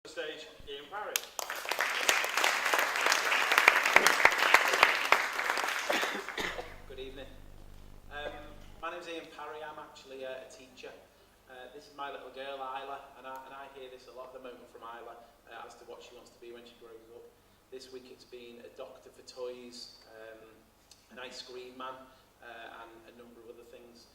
The stage, Ian Parry. Good evening. My name's Ian Parry. I'm actually a teacher. This is my little girl, Isla, and I hear this a lot at the moment from Isla as to what she wants to be when she grows up. This week it's been a doctor for toys, an ice cream man, and a number of other things.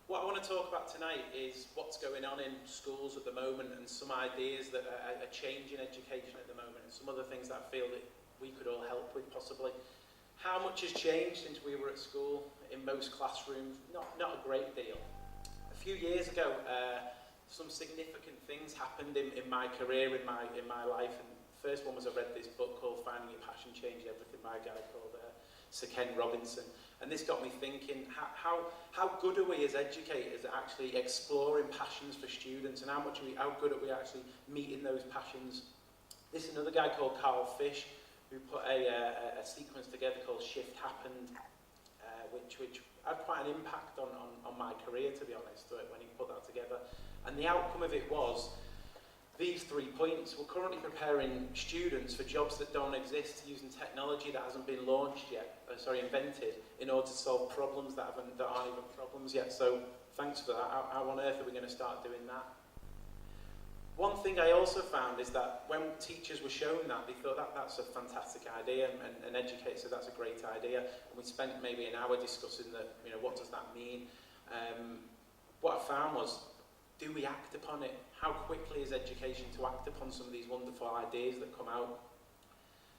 What I want to talk about tonight is what's going on in schools at the moment and some ideas that are changing education at the moment and some other things that I feel that we could all help with possibly. How much has changed since we were at school in most classrooms? Not a great deal. A few years ago, some significant things happened in my career, in my life. And the first one was I read this book called Finding Your Passion Changed Everything by a guy called Sir Ken Robinson. And this got me thinking, how good are we as educators at actually exploring passions for students, and how good are we actually meeting those passions? This is another guy called Carl Fish, who put a sequence together called Shift Happened, which had quite an impact on my career, to be honest, when he put that together. And the outcome of it was these 3 points. We're currently preparing students for jobs that don't exist using technology that hasn't been invented, in order to solve problems that aren't even problems yet. So thanks for that. How on earth are we going to start doing that? One thing I also found is that when teachers were shown that, they thought that's a fantastic idea, and educators said that's a great idea. And we spent maybe an hour discussing that, what does that mean? What I found was, do we act upon it? How quickly is education to act upon some of these wonderful ideas that come out?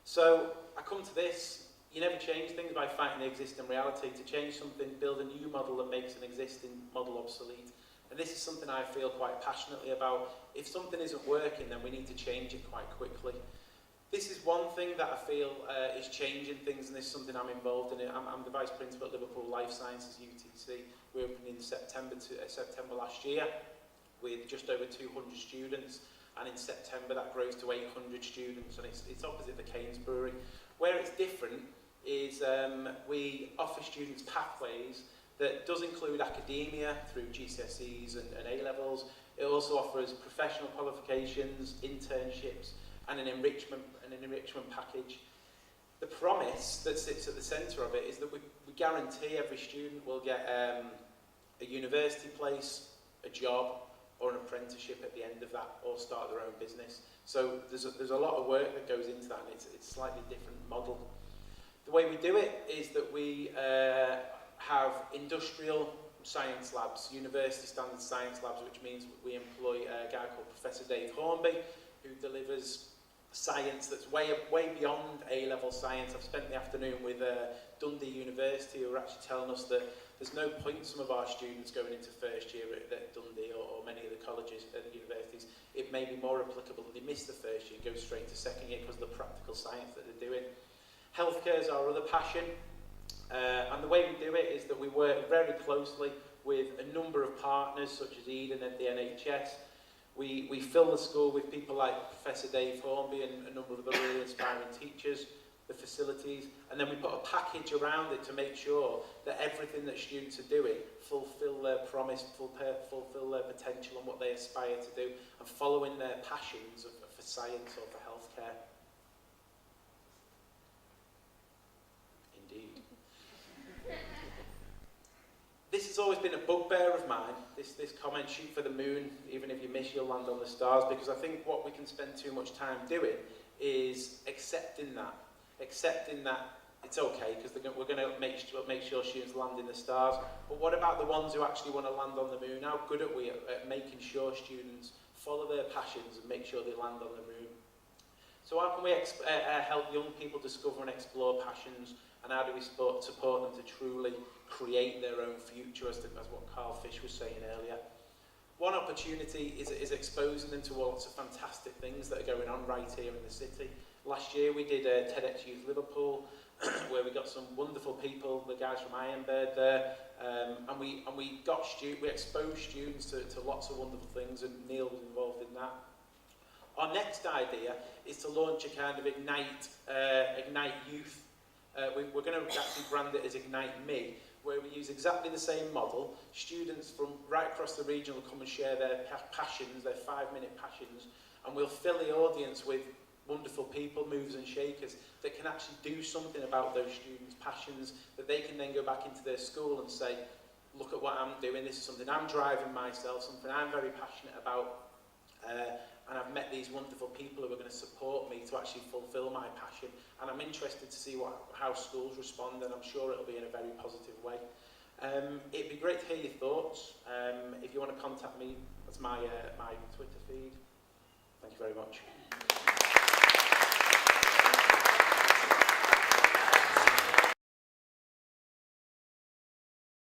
So I come to this. You never change things by fighting the existing reality. To change something, build a new model that makes an existing model obsolete. And this is something I feel quite passionately about. If something isn't working, then we need to change it quite quickly. This is one thing that I feel is changing things, and this is something I'm involved in. I'm the Vice Principal at Liverpool Sciences UTC. We opened in September last year with just over 200 students, and in September that grows to 800 students, and it's opposite the Keynes Brewery. Where it's different is we offer students pathways that does include academia through GCSEs and A-levels. It also offers professional qualifications, internships, and an enrichment package. The promise that sits at the centre of it is that we guarantee every student will get a university place, a job, or an apprenticeship at the end of that, or start their own business. So there's a lot of work that goes into that, and it's a slightly different model. The way we do it is that we have industrial science labs, university standard science labs, which means we employ a guy called Professor Dave Hornby, who delivers science that's way beyond A-level science. I've spent the afternoon with Dundee University, who are actually telling us that there's no point some of our students going into first year at Dundee or many of the colleges and universities. It may be more applicable that they miss the first year and go straight to second year because of the practical science that they're doing. Healthcare is our other passion, and the way we do it is that we work very closely with a number of partners such as Eden and the NHS. We fill the school with people like Professor Dave Hornby and a number of other really inspiring teachers, the facilities, and then we put a package around it to make sure that everything that students are doing fulfill their promise, fulfill their potential and what they aspire to do, and following their passions for science or for healthcare. Indeed. This has always been a bugbear of mine, this comment, shoot for the moon, even if you miss you'll land on the stars, because I think what we can spend too much time doing is accepting that it's okay, because we're going to make sure students land in the stars. But what about the ones who actually want to land on the moon? How good are we at making sure students follow their passions and make sure they land on the moon? So how can we help young people discover and explore passions, and how do we support them to truly create their own future, as what Carl Fish was saying earlier? One opportunity is exposing them to lots of fantastic things that are going on right here in the city. Last year we did TEDx Youth Liverpool, where we got some wonderful people, the guys from Ironbird there, and we exposed students to lots of wonderful things, and Neil was involved in that. Our next idea is to launch a kind of Ignite Youth. We're going to actually brand it as Ignite Me, where we use exactly the same model. Students from right across the region will come and share their passions, their 5-minute passions, and we'll fill the audience with wonderful people, movers and shakers, that can actually do something about those students' passions, that they can then go back into their school and say, look at what I'm doing, this is something I'm driving myself, something I'm very passionate about, and I've met these wonderful people who are going to support me to actually fulfil my passion, and I'm interested to see how schools respond, and I'm sure it'll be in a very positive way. It'd be great to hear your thoughts. If you want to contact me, that's my Twitter feed. Thank you very much.